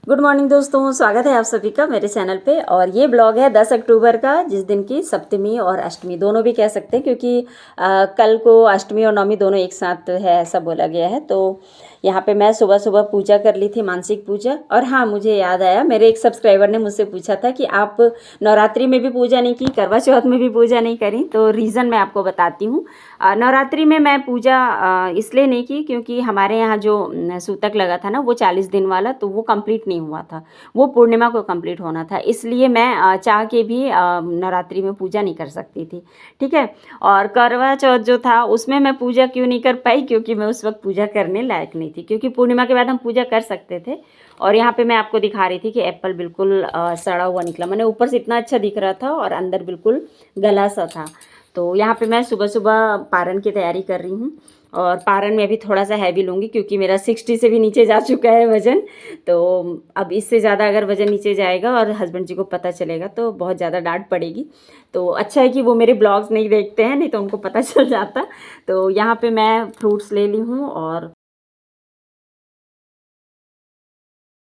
Good morning दोस्तों, स्वागत है आप सभी का मेरे चैनल पे। और ये ब्लॉग है 10 अक्टूबर का, जिस दिन की सप्तमी और अष्टमी दोनों भी कह सकते हैं, क्योंकि कल को अष्टमी और नवमी दोनों एक साथ है, ऐसा बोला गया है। तो यहाँ पे मैं सुबह सुबह पूजा कर ली थी, मानसिक पूजा। और हाँ, मुझे याद आया, मेरे एक सब्सक्राइबर ने मुझसे पूछा था कि आप नवरात्रि में भी पूजा नहीं की, करवा चौथ में भी पूजा नहीं करी। तो रीज़न मैं आपको बताती हूँ। नवरात्रि में मैं पूजा इसलिए नहीं की क्योंकि हमारे यहाँ जो सूतक लगा था ना, वो 40 दिन वाला, तो वो कंप्लीट नहीं हुआ था। वो पूर्णिमा को कंप्लीट होना था, इसलिए मैं चाह के भी नवरात्रि में पूजा नहीं कर सकती थी। ठीक है। और करवा चौथ जो था उसमें मैं पूजा क्यों नहीं कर पाई, क्योंकि मैं उस वक्त पूजा करने लायक नहीं थी, क्योंकि पूर्णिमा के बाद हम पूजा कर सकते थे। और यहाँ पे मैं आपको दिखा रही थी कि एप्पल बिल्कुल सड़ा हुआ निकला, मैंने ऊपर से इतना अच्छा दिख रहा था और अंदर बिल्कुल गला सा था। तो यहाँ पे मैं सुबह सुबह पारण की तैयारी कर रही हूँ। और पारण में अभी थोड़ा सा हैवी लूँगी, क्योंकि मेरा 60 से भी नीचे जा चुका है वज़न। तो अब इससे ज़्यादा अगर वज़न नीचे जाएगा और हस्बैंड जी को पता चलेगा तो बहुत ज़्यादा डांट पड़ेगी। तो अच्छा है कि वो मेरे ब्लॉग्स नहीं देखते हैं, नहीं तो उनको पता चल जाता। तो यहाँ पे मैं फ्रूट्स ले ली हूँ। और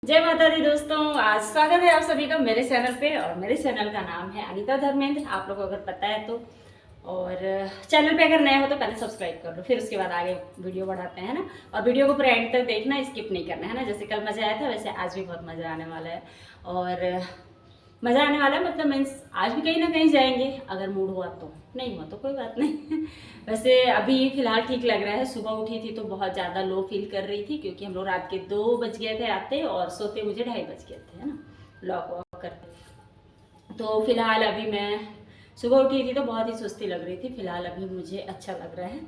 जय माता दी दोस्तों, आज स्वागत है आप सभी का मेरे चैनल पे। और मेरे चैनल का नाम है अनीता धर्मेंद्र, आप लोगों को अगर पता है तो। और चैनल पे अगर नए हो तो पहले सब्सक्राइब कर लो, फिर उसके बाद आगे वीडियो बढ़ाते हैं ना। और वीडियो को पूरा एंड तक देखना, स्किप नहीं करना है ना। जैसे कल मज़ा आया था, वैसे आज भी बहुत मज़ा आने वाला है। और मज़ा आने वाला है मतलब मीन्स आज भी कहीं ना कहीं जाएंगे, अगर मूड हुआ तो। नहीं हुआ तो कोई बात नहीं। वैसे अभी फ़िलहाल ठीक लग रहा है। सुबह उठी थी तो बहुत ज़्यादा लो फील कर रही थी, क्योंकि हम लोग रात के 2 बज गए थे आते, और सोते मुझे 2:30 बज गए थे, है ना, लॉक वॉक करते। तो फिलहाल अभी मैं सुबह उठी थी तो बहुत ही सुस्ती लग रही थी। फिलहाल अभी मुझे अच्छा लग रहा है।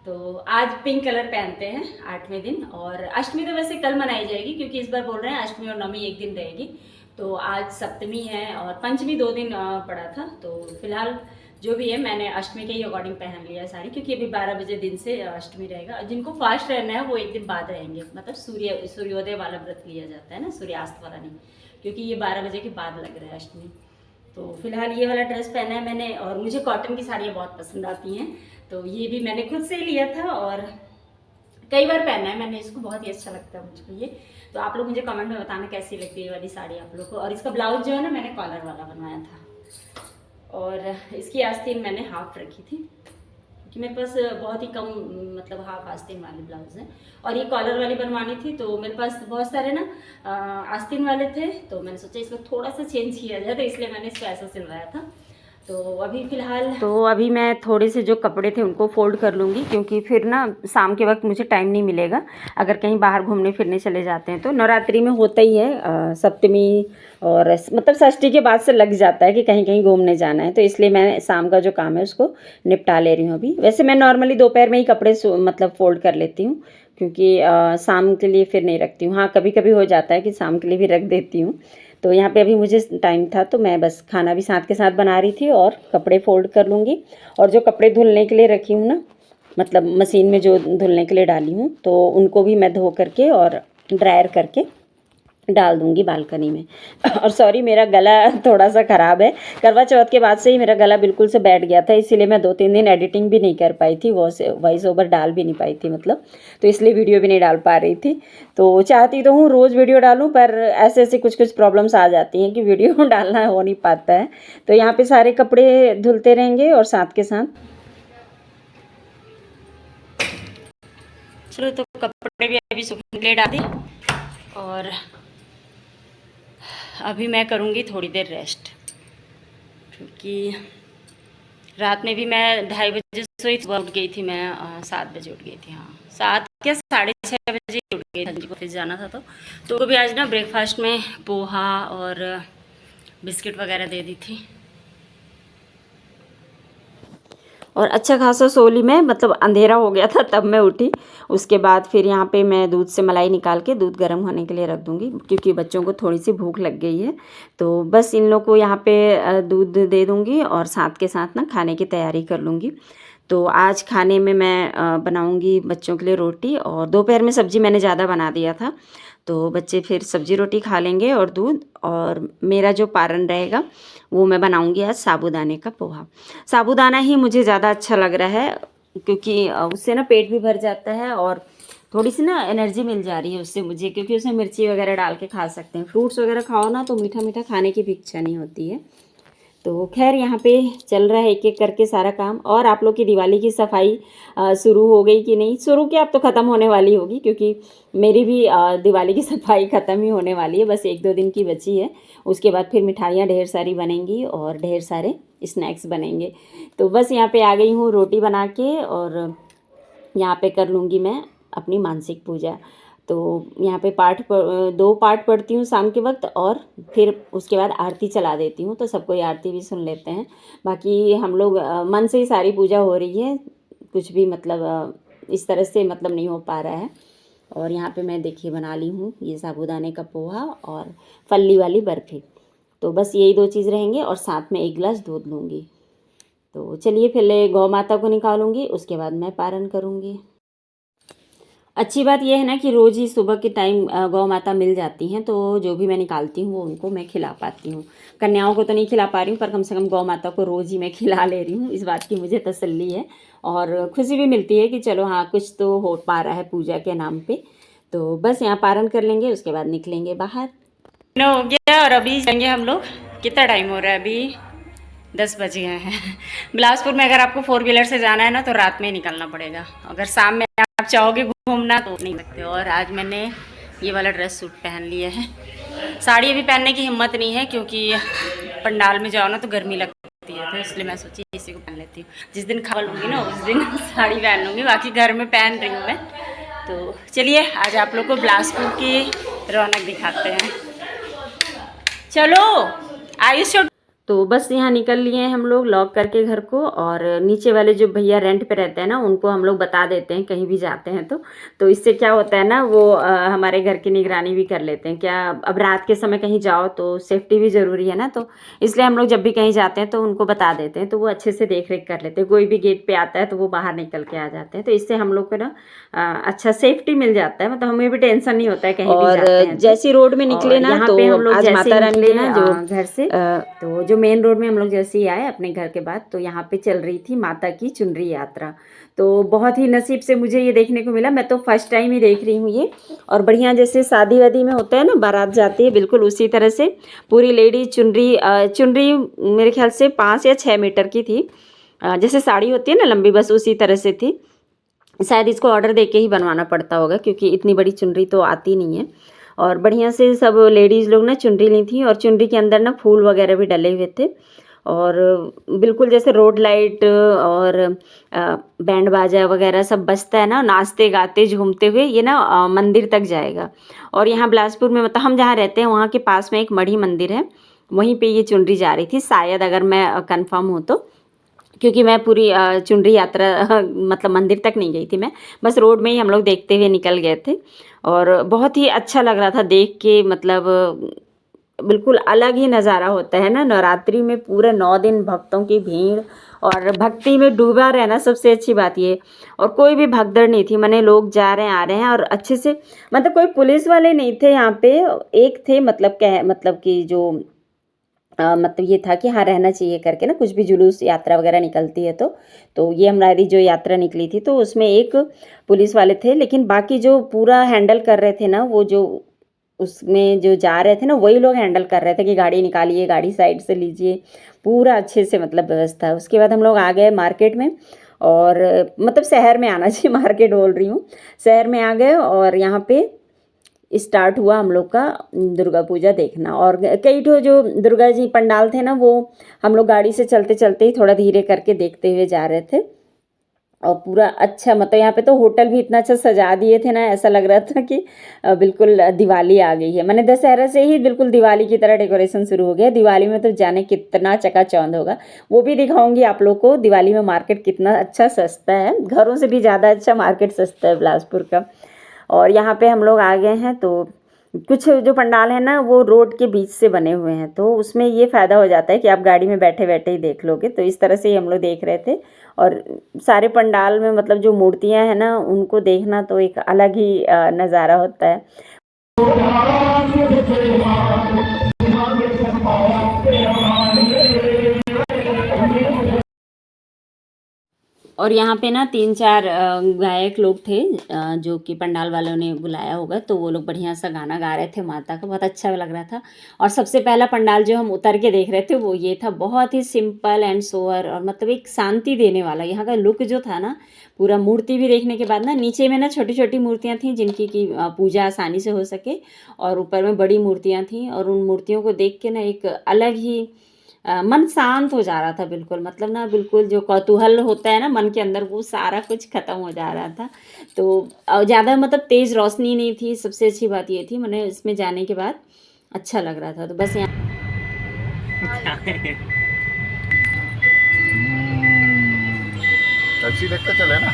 तो आज पिंक कलर पहनते हैं 8वें दिन। और अष्टमी तो वैसे कल मनाई जाएगी, क्योंकि इस बार बोल रहे हैं अष्टमी और नवमी एक दिन रहेगी। तो आज सप्तमी है और पंचमी 2 दिन पड़ा था। तो फिलहाल जो भी है, मैंने अष्टमी के ही अकॉर्डिंग पहन लिया है साड़ी, क्योंकि अभी 12 बजे दिन से अष्टमी रहेगा। जिनको फास्ट रहना है वो एक दिन बाद रहेंगे, मतलब सूर्योदय वाला व्रत लिया जाता है ना, सूर्यास्त वाला नहीं, क्योंकि ये 12 बजे के बाद लग रहा है अष्टमी। तो फिलहाल ये वाला ड्रेस पहना है मैंने। और मुझे कॉटन की साड़ियाँ बहुत पसंद आती हैं, तो ये भी मैंने खुद से ही लिया था और कई बार पहना है मैंने इसको, बहुत ही अच्छा लगता है मुझको ये। तो आप लोग मुझे कमेंट में बताना कैसी लगती है ये वाली साड़ी आप लोग को। और इसका ब्लाउज जो है ना, मैंने कॉलर वाला बनवाया था। और इसकी आस्तीन मैंने हाफ रखी थी, क्योंकि मेरे पास बहुत ही कम मतलब हाफ आस्तीन वाले ब्लाउज हैं। और ये कॉलर वाली बनवानी थी, तो मेरे पास बहुत सारे ना आस्तीन वाले थे। तो मैंने सोचा इसको थोड़ा सा चेंज किया जाए, तो इसलिए मैंने इसको ऐसा सिलवाया था। तो अभी फ़िलहाल अभी मैं थोड़े से जो कपड़े थे उनको फ़ोल्ड कर लूँगी, क्योंकि फिर ना शाम के वक्त मुझे टाइम नहीं मिलेगा। अगर कहीं बाहर घूमने फिरने चले जाते हैं तो नवरात्रि में होता ही है, सप्तमी और मतलब षष्ठी के बाद से लग जाता है कि कहीं कहीं घूमने जाना है। तो इसलिए मैं शाम का जो काम है उसको निपटा ले रही हूँ अभी। वैसे मैं नॉर्मली दोपहर में ही कपड़े मतलब फ़ोल्ड कर लेती हूँ, क्योंकि शाम के लिए फिर नहीं रखती हूँ। हाँ, कभी कभी हो जाता है कि शाम के लिए भी रख देती हूँ। तो यहाँ पे अभी मुझे टाइम था, तो मैं बस खाना भी साथ के साथ बना रही थी और कपड़े फोल्ड कर लूँगी। और जो कपड़े धुलने के लिए रखी हूँ ना, मतलब मशीन में जो धुलने के लिए डाली हूँ, तो उनको भी मैं धो करके और ड्रायर करके डाल दूंगी बालकनी में। और सॉरी, मेरा गला थोड़ा सा ख़राब है। करवा चौथ के बाद से ही मेरा गला बिल्कुल से बैठ गया था, इसीलिए मैं 2-3 दिन एडिटिंग भी नहीं कर पाई थी, वॉइस ओवर डाल भी नहीं पाई थी मतलब। तो इसलिए वीडियो भी नहीं डाल पा रही थी। तो चाहती तो हूँ रोज़ वीडियो डालूँ, पर ऐसे ऐसी कुछ कुछ प्रॉब्लम्स आ जाती हैं कि वीडियो डालना हो नहीं पाता है। तो यहाँ पे सारे कपड़े धुलते रहेंगे और साथ के साथ चलो, तो कपड़े भी अभी सूखने के लिए डाल दी। और अभी मैं करूँगी थोड़ी देर रेस्ट, क्योंकि रात में भी मैं 2:30 बजे सोई, सुबह उठ गई थी मैं 7 बजे उठ गई थी। हाँ, 7 या 6:30 बजे उठ गई थी, को ऑफिस जाना था। तो भी आज ना ब्रेकफास्ट में पोहा और बिस्किट वगैरह दे दी थी। और अच्छा खासा सोली में, मतलब अंधेरा हो गया था तब मैं उठी। उसके बाद फिर यहाँ पे मैं दूध से मलाई निकाल के दूध गर्म होने के लिए रख दूँगी, क्योंकि बच्चों को थोड़ी सी भूख लग गई है। तो बस इन लोग को यहाँ पे दूध दे दूँगी और साथ के साथ ना खाने की तैयारी कर लूँगी। तो आज खाने में मैं बनाऊँगी बच्चों के लिए रोटी, और दोपहर में सब्ज़ी मैंने ज़्यादा बना दिया था, तो बच्चे फिर सब्ज़ी रोटी खा लेंगे और दूध। और मेरा जो पारण रहेगा वो मैं बनाऊँगी आज साबूदाने का पोहा। साबूदाना ही मुझे ज़्यादा अच्छा लग रहा है, क्योंकि उससे ना पेट भी भर जाता है और थोड़ी सी ना एनर्जी मिल जा रही है उससे मुझे, क्योंकि उसमें मिर्ची वगैरह डाल के खा सकते हैं। फ्रूट्स वगैरह खाओ ना तो मीठा मीठा खाने की भी इच्छा नहीं होती है। तो खैर यहाँ पे चल रहा है एक एक करके सारा काम। और आप लोग की दिवाली की सफाई शुरू हो गई कि नहीं? शुरू क्या, अब तो ख़त्म होने वाली होगी, क्योंकि मेरी भी दिवाली की सफाई ख़त्म ही होने वाली है। बस 1-2 दिन की बची है, उसके बाद फिर मिठाइयाँ ढेर सारी बनेंगी और ढेर सारे स्नैक्स बनेंगे। तो बस यहाँ पे आ गई हूँ रोटी बना के, और यहाँ पे कर लूँगी मैं अपनी मानसिक पूजा। तो यहाँ पे 2 पाठ पढ़ती हूँ शाम के वक्त, और फिर उसके बाद आरती चला देती हूँ, तो सबको आरती भी सुन लेते हैं। बाकी हम लोग मन से ही सारी पूजा हो रही है, कुछ भी मतलब इस तरह से मतलब नहीं हो पा रहा है। और यहाँ पे मैं देखिए बना ली हूँ ये साबूदाने का पोहा और फल्ली वाली बर्फ़ी। तो बस यही 2 चीज़ रहेंगे, और साथ में 1 गिलास दूध लूँगी। तो चलिए पहले गौ माता को निकालूंगी, उसके बाद मैं पारण करूँगी। अच्छी बात यह है ना कि रोज़ ही सुबह के टाइम गौ माता मिल जाती हैं, तो जो भी मैं निकालती हूँ वो उनको मैं खिला पाती हूँ। कन्याओं को तो नहीं खिला पा रही हूँ, पर कम से कम गौ माता को रोज़ ही मैं खिला ले रही हूँ। इस बात की मुझे तसल्ली है, और खुशी भी मिलती है कि चलो हाँ कुछ तो हो पा रहा है पूजा के नाम पे। तो बस यहाँ पारण कर लेंगे, उसके बाद निकलेंगे बाहर। हो गया, और अभी जाएंगे हम लोग। कितना टाइम हो रहा है? अभी 10 बज गए हैं। बिलासपुर में अगर आपको 4 व्हीलर से जाना है ना तो रात में ही निकलना पड़ेगा। अगर शाम में आप चाहोगे घूमना तो नहीं सकते। और आज मैंने ये वाला ड्रेस सूट पहन लिया है। साड़ी अभी पहनने की हिम्मत नहीं है, क्योंकि पंडाल में जाओ ना तो गर्मी लगती है, तो इसलिए मैं सोची इसी को पहन लेती हूँ। जिस दिन खा लूँगी ना उस दिन साड़ी पहन लूँगी, बाकी घर में पहन रही हूँ मैं। तो चलिए आज आप लोग को बिलासपुर की रौनक दिखाते हैं। चलो आयुष। तो बस यहाँ निकल लिए हैं हम लोग लॉक करके घर को, और नीचे वाले जो भैया रेंट पे रहते हैं ना उनको हम लोग बता देते हैं कहीं भी जाते हैं तो इससे क्या होता है ना, वो हमारे घर की निगरानी भी कर लेते हैं। क्या अब रात के समय कहीं जाओ तो सेफ्टी भी ज़रूरी है ना, तो इसलिए हम लोग जब भी कहीं जाते हैं तो उनको बता देते हैं, तो वो अच्छे से देख रेख कर लेते हैं। कोई भी गेट पर आता है तो वो बाहर निकल के आ जाते हैं, तो इससे हम लोग को ना अच्छा सेफ्टी मिल जाता है, मतलब हमें भी टेंशन नहीं होता है कहीं भी जाते हैं। जैसी रोड में निकले ना, यहाँ पे हम लोग आज माता रानी ना जो घर से तो जो मेन रोड में हम लोग जैसे ही आए अपने घर के बाद, तो यहाँ पे चल रही थी माता की चुनरी यात्रा। तो बहुत ही नसीब से मुझे ये देखने को मिला। मैं तो फर्स्ट टाइम ही देख रही हूँ ये, और बढ़िया जैसे शादी वादी में होता है ना बारात जाती है, बिल्कुल उसी तरह से पूरी लेडी चुनरी मेरे ख्याल से 5 या 6 मीटर की थी, जैसे साड़ी होती है ना लंबी, बस उसी तरह से थी। शायद इसको ऑर्डर दे के ही बनवाना पड़ता होगा, क्योंकि इतनी बड़ी चुनरी तो आती नहीं है। और बढ़िया से सब लेडीज़ लोग ना चुनरी ली थी, और चुनरी के अंदर ना फूल वगैरह भी डले हुए थे, और बिल्कुल जैसे रोड लाइट और बैंड बाजा वगैरह सब बजता है ना, नाचते गाते झूमते हुए ये ना मंदिर तक जाएगा। और यहाँ बिलासपुर में मतलब हम जहाँ रहते हैं वहाँ के पास में एक मढ़ी मंदिर है, वहीं पे ये चुनरी जा रही थी शायद, अगर मैं कंफर्म हूँ तो, क्योंकि मैं पूरी चुनरी यात्रा मतलब मंदिर तक नहीं गई थी मैं, बस रोड में ही हम लोग देखते हुए निकल गए थे। और बहुत ही अच्छा लग रहा था देख के, मतलब बिल्कुल अलग ही नज़ारा होता है ना नवरात्रि में, पूरे 9 दिन भक्तों की भीड़ और भक्ति में डूबा रहना, सबसे अच्छी बात ये। और कोई भी भगदड़ नहीं थी, माने लोग जा रहे हैं आ रहे हैं, और अच्छे से, मतलब कोई पुलिस वाले नहीं थे यहाँ पे। एक थे मतलब कि जो मतलब ये था कि हाँ रहना चाहिए करके ना, कुछ भी जुलूस यात्रा वगैरह निकलती है तो ये हमारी जो यात्रा निकली थी तो उसमें एक पुलिस वाले थे, लेकिन बाकी जो पूरा हैंडल कर रहे थे ना, वो जो उसमें जो जा रहे थे ना वही लोग हैंडल कर रहे थे कि गाड़ी निकालिए, गाड़ी साइड से लीजिए, पूरा अच्छे से मतलब व्यवस्था। उसके बाद हम लोग आ गए मार्केट में, और मतलब शहर में आना चाहिए, मार्केट बोल रही हूँ, शहर में आ गए, और यहाँ पे स्टार्ट हुआ हम लोग का दुर्गा पूजा देखना। और कई ठो जो दुर्गा जी पंडाल थे ना, वो हम लोग गाड़ी से चलते चलते ही थोड़ा धीरे करके देखते हुए जा रहे थे। और पूरा अच्छा, मतलब यहाँ पे तो होटल भी इतना अच्छा सजा दिए थे ना, ऐसा लग रहा था कि बिल्कुल दिवाली आ गई है। मैंने दशहरा से ही बिल्कुल दिवाली की तरह डेकोरेशन शुरू हो गया। दिवाली में तो जाने कितना चकाचौंध होगा, वो भी दिखाऊंगी आप लोग को। दिवाली में मार्केट कितना अच्छा सस्ता है, घरों से भी ज़्यादा अच्छा मार्केट सस्ता है बिलासपुर का। और यहाँ पे हम लोग आ गए हैं, तो कुछ जो पंडाल है ना वो रोड के बीच से बने हुए हैं, तो उसमें ये फ़ायदा हो जाता है कि आप गाड़ी में बैठे बैठे ही देख लोगे। तो इस तरह से ही हम लोग देख रहे थे। और सारे पंडाल में मतलब जो मूर्तियाँ हैं ना, उनको देखना तो एक अलग ही नज़ारा होता है। और यहाँ पे ना 3-4 गायक लोग थे जो कि पंडाल वालों ने बुलाया होगा, तो वो लोग बढ़िया सा गाना गा रहे थे माता का, बहुत अच्छा लग रहा था। और सबसे पहला पंडाल जो हम उतर के देख रहे थे वो ये था, बहुत ही सिंपल एंड सोअर, और मतलब एक शांति देने वाला यहाँ का लुक जो था ना पूरा। मूर्ति भी देखने के बाद ना नीचे में ना छोटी छोटी मूर्तियाँ थीं जिनकी की पूजा आसानी से हो सके, और ऊपर में बड़ी मूर्तियाँ थीं, और उन मूर्तियों को देख के ना एक अलग ही मन शांत हो जा रहा था बिल्कुल। मतलब ना बिल्कुल जो कौतूहल होता है ना मन के अंदर वो सारा कुछ ख़त्म हो जा रहा था। तो ज़्यादा मतलब तेज़ रोशनी नहीं थी, सबसे अच्छी बात ये थी। मैंने इसमें जाने के बाद अच्छा लग रहा था। तो बस यहाँ टैक्सी देखते चले ना।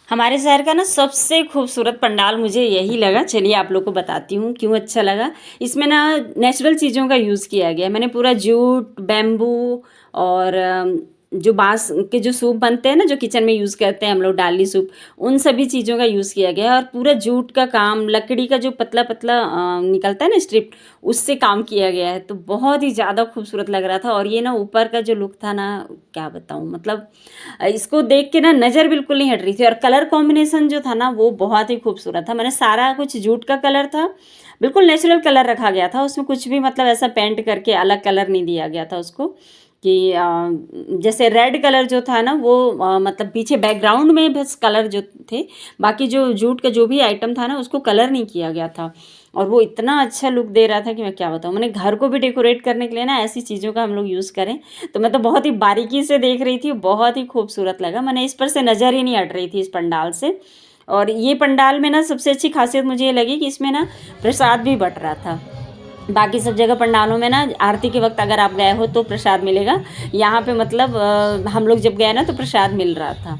हमारे शहर का ना सबसे खूबसूरत पंडाल मुझे यही लगा। चलिए आप लोग को बताती हूँ क्यों अच्छा लगा। इसमें ना नेचुरल चीज़ों का यूज़ किया गया है। मैंने पूरा जूट, बैम्बू और जो बांस के जो सूप बनते हैं ना जो किचन में यूज़ करते हैं हम लोग, डाली सूप, उन सभी चीज़ों का यूज़ किया गया है। और पूरा जूट का काम, लकड़ी का जो पतला पतला निकलता है ना स्ट्रिप, उससे काम किया गया है। तो बहुत ही ज़्यादा खूबसूरत लग रहा था। और ये ना ऊपर का जो लुक था ना, क्या बताऊँ, मतलब इसको देख के ना नज़र बिल्कुल नहीं हट रही थी। और कलर कॉम्बिनेशन जो था ना वो बहुत ही खूबसूरत था। मैंने सारा कुछ जूट का कलर था, बिल्कुल नेचुरल कलर रखा गया था उसमें, कुछ भी मतलब ऐसा पेंट करके अलग कलर नहीं दिया गया था उसको कि जैसे रेड कलर जो था ना वो मतलब पीछे बैकग्राउंड में बस कलर जो थे, बाकी जो जूट का जो भी आइटम था ना उसको कलर नहीं किया गया था। और वो इतना अच्छा लुक दे रहा था कि मैं क्या बताऊँ। मैंने घर को भी डेकोरेट करने के लिए ना ऐसी चीज़ों का हम लोग यूज़ करें, तो मैं तो बहुत ही बारीकी से देख रही थी, बहुत ही खूबसूरत लगा। मैंने इस पर से नज़र ही नहीं हट रही थी इस पंडाल से। और ये पंडाल में ना सबसे अच्छी खासियत मुझे ये लगी कि इसमें ना प्रसाद भी बँट रहा था। बाकी सब जगह पंडालों में ना आरती के वक्त अगर आप गए हो तो प्रसाद मिलेगा, यहाँ पे मतलब हम लोग जब गए ना तो प्रसाद मिल रहा था,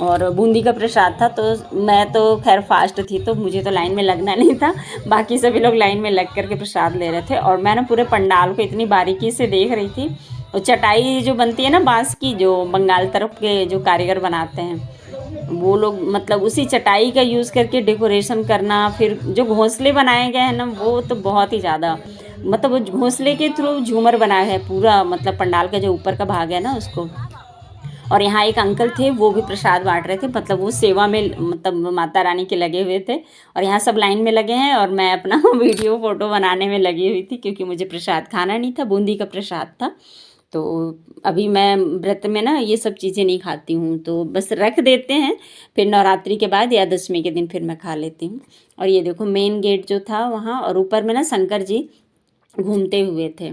और बूंदी का प्रसाद था। तो मैं तो खैर फास्ट थी तो मुझे तो लाइन में लगना नहीं था, बाकी सभी लोग लाइन में लग करके प्रसाद ले रहे थे। और मैं ना पूरे पंडाल को इतनी बारीकी से देख रही थी। और चटाई जो बनती है ना बांस की, जो बंगाल तरफ के जो कारीगर बनाते हैं वो लोग, मतलब उसी चटाई का यूज़ करके डेकोरेशन करना, फिर जो घोंसले बनाए गए हैं ना वो तो बहुत ही ज़्यादा, मतलब वो घोंसले के थ्रू झूमर बनाया है पूरा, मतलब पंडाल का जो ऊपर का भाग है ना उसको। और यहाँ एक अंकल थे वो भी प्रसाद बांट रहे थे, मतलब वो सेवा में, मतलब माता रानी के लगे हुए थे। और यहाँ सब लाइन में लगे हैं और मैं अपना वीडियो फ़ोटो बनाने में लगी हुई थी क्योंकि मुझे प्रसाद खाना नहीं था, बूंदी का प्रसाद था। तो अभी मैं व्रत में ना ये सब चीज़ें नहीं खाती हूँ, तो बस रख देते हैं, फिर नवरात्रि के बाद या दशमी के दिन फिर मैं खा लेती हूँ। और ये देखो मेन गेट जो था वहाँ, और ऊपर में ना शंकर जी घूमते हुए थे।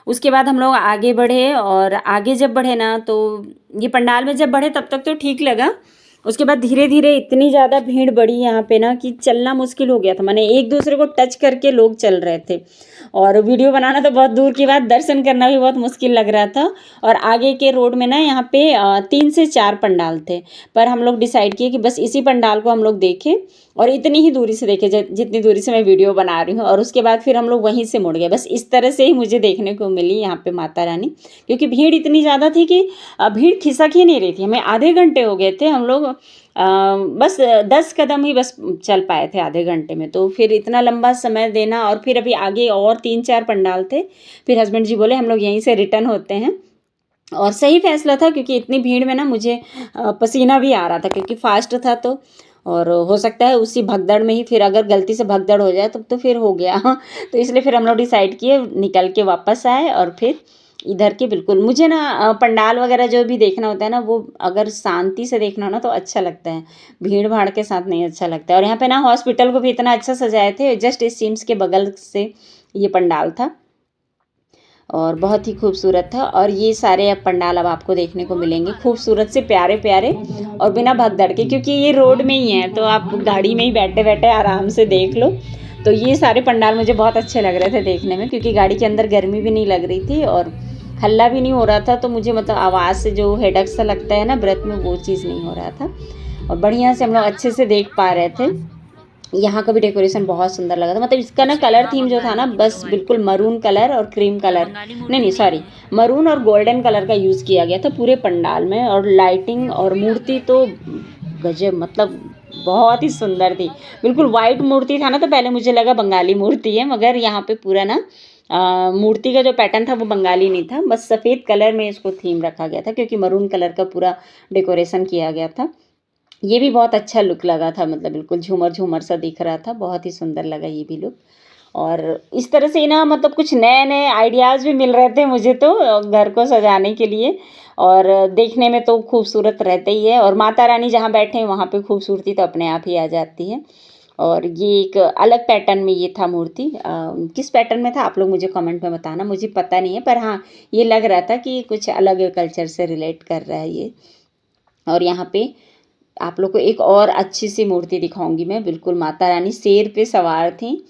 उसके बाद हम लोग आगे बढ़े, और आगे जब बढ़े ना तो ये पंडाल में जब बढ़े तब तक तो ठीक लगा। उसके बाद धीरे धीरे इतनी ज़्यादा भीड़ बढ़ी यहाँ पे ना कि चलना मुश्किल हो गया था। मैंने एक दूसरे को टच करके लोग चल रहे थे, और वीडियो बनाना तो बहुत दूर की बात, दर्शन करना भी बहुत मुश्किल लग रहा था। और आगे के रोड में ना यहाँ पे 3 से 4 पंडाल थे, पर हम लोग डिसाइड किए कि बस इसी पंडाल को हम लोग देखें, और इतनी ही दूरी से देखे जितनी दूरी से मैं वीडियो बना रही हूँ। और उसके बाद फिर हम लोग वहीं से मुड़ गए। बस इस तरह से ही मुझे देखने को मिली यहाँ पे माता रानी, क्योंकि भीड़ इतनी ज़्यादा थी कि भीड़ खिसक ही नहीं रही थी। हमें आधे घंटे हो गए थे, हम लोग बस 10 कदम ही बस चल पाए थे आधे घंटे में। तो फिर इतना लंबा समय देना, और फिर अभी आगे और 3-4 पंडाल थे। फिर हस्बैंड जी बोले हम लोग यहीं से रिटर्न होते हैं, और सही फैसला था क्योंकि इतनी भीड़ में ना मुझे पसीना भी आ रहा था क्योंकि फास्ट था। तो और हो सकता है उसी भगदड़ में ही फिर अगर गलती से भगदड़ हो जाए तब तो फिर हो गया। तो इसलिए फिर हम लोग डिसाइड किए, निकल के वापस आए। और फिर इधर के बिल्कुल मुझे ना पंडाल वगैरह जो भी देखना होता है ना वो अगर शांति से देखना हो ना तो अच्छा लगता है, भीड़ भाड़ के साथ नहीं अच्छा लगता है। और यहाँ पे ना हॉस्पिटल को भी इतना अच्छा सजाए थे, जस्ट इस सिम्स के बगल से ये पंडाल था, और बहुत ही खूबसूरत था। और ये सारे अब पंडाल अब आपको देखने को मिलेंगे, खूबसूरत से प्यारे प्यारे और बिना भगदड़ के, क्योंकि ये रोड में ही है तो आप गाड़ी में ही बैठे बैठे आराम से देख लो। तो ये सारे पंडाल मुझे बहुत अच्छे लग रहे थे देखने में, क्योंकि गाड़ी के अंदर गर्मी भी नहीं लग रही थी और हल्ला भी नहीं हो रहा था। तो मुझे मतलब आवाज़ से जो हेडक सा लगता है ना व्रत में, वो चीज़ नहीं हो रहा था और बढ़िया से हम लोग अच्छे से देख पा रहे थे। यहाँ का भी डेकोरेशन बहुत सुंदर लगा था। मतलब इसका ना कलर थीम जो था ना, बस बिल्कुल मरून कलर और क्रीम कलर, नहीं सॉरी, मरून और गोल्डन कलर का यूज़ किया गया था पूरे पंडाल में। और लाइटिंग और मूर्ति तो गजब, मतलब बहुत ही सुंदर थी। बिल्कुल वाइट मूर्ति था ना, तो पहले मुझे लगा बंगाली मूर्ति है, मगर यहाँ पे पूरा ना मूर्ति का जो पैटर्न था वो बंगाली नहीं था, बस सफ़ेद कलर में इसको थीम रखा गया था, क्योंकि मरून कलर का पूरा डेकोरेशन किया गया था। ये भी बहुत अच्छा लुक लगा था, मतलब बिल्कुल झूमर झूमर सा दिख रहा था, बहुत ही सुंदर लगा ये भी लुक। और इस तरह से ना मतलब कुछ नए नए आइडियाज़ भी मिल रहे थे मुझे तो घर को सजाने के लिए, और देखने में तो खूबसूरत रहते ही है। और माता रानी जहाँ बैठे हैं वहाँ पे खूबसूरती तो अपने आप ही आ जाती है। और ये एक अलग पैटर्न में ये था मूर्ति, किस पैटर्न में था आप लोग मुझे कमेंट में बताना, मुझे पता नहीं है, पर हाँ ये लग रहा था कि कुछ अलग कल्चर से रिलेट कर रहा है ये। और यहाँ पे आप लोग को एक और अच्छी सी मूर्ति दिखाऊंगी मैं, बिल्कुल माता रानी शेर पे सवार थी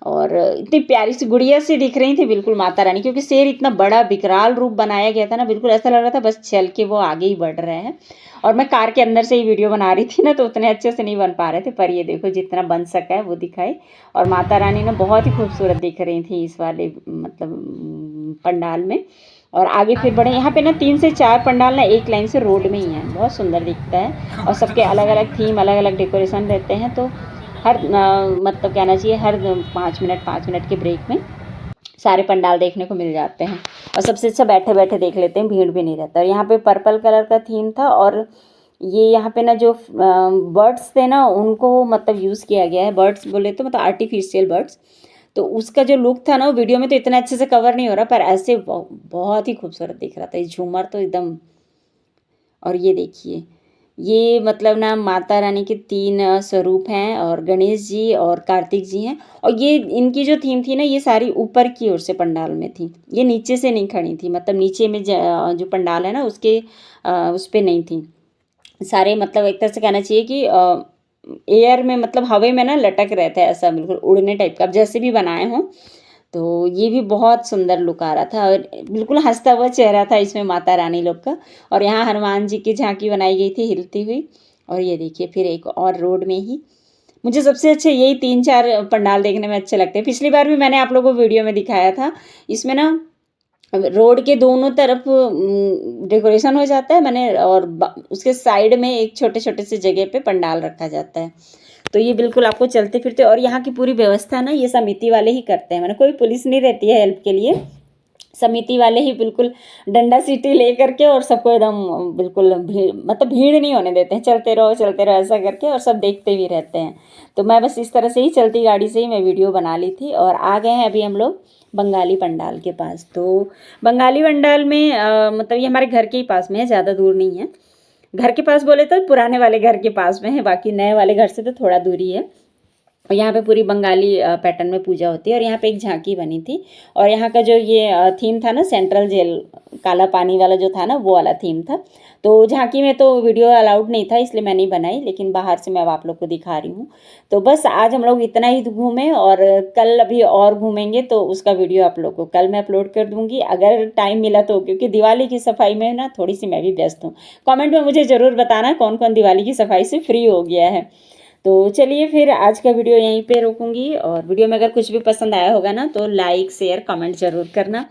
और इतनी प्यारी सी गुड़िया सी दिख रही थी बिल्कुल माता रानी, क्योंकि शेर इतना बड़ा विकराल रूप बनाया गया था ना, बिल्कुल ऐसा लग रहा था बस चल के वो आगे ही बढ़ रहे हैं। और मैं कार के अंदर से ही वीडियो बना रही थी ना, तो उतने अच्छे से नहीं बन पा रहे थे, पर ये देखो जितना बन सका है वो दिखाई। और माता रानी ना बहुत ही खूबसूरत दिख रही थी इस वाले मतलब पंडाल में। और आगे फिर बढ़े, यहाँ पे ना 3 से 4 पंडाल ना एक लाइन से रोड में ही है, बहुत सुंदर दिखता है। और सबके अलग अलग थीम, अलग अलग डेकोरेशन रहते हैं, तो हर मतलब कहना चाहिए हर 5 मिनट के ब्रेक में सारे पंडाल देखने को मिल जाते हैं। और सबसे अच्छा बैठे बैठे देख लेते हैं, भीड़ भी नहीं रहता। और यहाँ पे पर्पल कलर का थीम था, और ये यहाँ पे ना जो बर्ड्स थे ना उनको मतलब यूज़ किया गया है, बर्ड्स बोले तो मतलब आर्टिफिशियल बर्ड्स। तो उसका जो लुक था ना वो वीडियो में तो इतना अच्छे से कवर नहीं हो रहा, पर ऐसे बहुत ही खूबसूरत दिख रहा था ये झूमर तो एकदम। और ये देखिए, ये मतलब ना माता रानी के 3 स्वरूप हैं, और गणेश जी और कार्तिक जी हैं। और ये इनकी जो थीम थी ना, ये सारी ऊपर की ओर से पंडाल में थी, ये नीचे से नहीं खड़ी थी, मतलब नीचे में जो पंडाल है ना उसके उस पर नहीं थी सारे, मतलब एक तरह से कहना चाहिए कि एयर में, मतलब हवा में ना लटक रहे थे, ऐसा बिल्कुल उड़ने टाइप का, अब जैसे भी बनाए हों। तो ये भी बहुत सुंदर लुक आ रहा था, और बिल्कुल हंसता हुआ चेहरा था इसमें माता रानी लोग का। और यहाँ हनुमान जी की झांकी बनाई गई थी हिलती हुई। और ये देखिए फिर एक और रोड में ही, मुझे सबसे अच्छे यही 3-4 पंडाल देखने में अच्छे लगते हैं। पिछली बार भी मैंने आप लोगों को वीडियो में दिखाया था, इसमें ना रोड के दोनों तरफ डेकोरेशन हो जाता है मैंने, और उसके साइड में एक छोटे छोटे से जगह पे पंडाल रखा जाता है। तो ये बिल्कुल आपको चलते फिरते, और यहाँ की पूरी व्यवस्था ना ये समिति वाले ही करते हैं, मैंने कोई पुलिस नहीं रहती है हेल्प के लिए, समिति वाले ही बिल्कुल डंडा सीटी ले करके और सबको एकदम बिल्कुल भीड़, मतलब भीड़ नहीं होने देते हैं, चलते रहो ऐसा करके, और सब देखते भी रहते हैं। तो मैं बस इस तरह से ही चलती गाड़ी से ही मैं वीडियो बना ली थी। और आ गए हैं अभी हम लोग बंगाली पंडाल के पास। तो बंगाली पंडाल में मतलब ये हमारे घर के ही पास में है, ज़्यादा दूर नहीं है। घर के पास बोले तो पुराने वाले घर के पास में है, बाकी नए वाले घर से तो थोड़ा दूरी है। और यहाँ पे पूरी बंगाली पैटर्न में पूजा होती है। और यहाँ पे एक झांकी बनी थी, और यहाँ का जो ये थीम था ना, सेंट्रल जेल काला पानी वाला जो था ना, वो वाला थीम था। तो झांकी में तो वीडियो अलाउड नहीं था, इसलिए मैं नहीं बनाई, लेकिन बाहर से मैं अब आप लोग को दिखा रही हूँ। तो बस आज हम लोग इतना ही घूमे, और कल अभी और घूमेंगे, तो उसका वीडियो आप लोग को कल मैं अपलोड कर दूँगी अगर टाइम मिला तो, क्योंकि दिवाली की सफाई में ना थोड़ी सी मैं भी व्यस्त हूँ। कमेंट में मुझे ज़रूर बताना कौन कौन दिवाली की सफाई से फ्री हो गया है। तो चलिए फिर आज का वीडियो यहीं पे रोकूंगी, और वीडियो में अगर कुछ भी पसंद आया होगा ना तो लाइक शेयर कमेंट ज़रूर करना।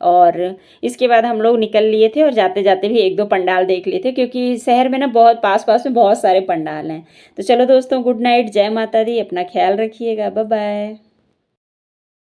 और इसके बाद हम लोग निकल लिए थे, और जाते जाते भी 1-2 पंडाल देख लिए थे, क्योंकि शहर में ना बहुत पास पास में बहुत सारे पंडाल हैं। तो चलो दोस्तों, गुड नाइट, जय माता दी, अपना ख्याल रखिएगा, बाय बाय।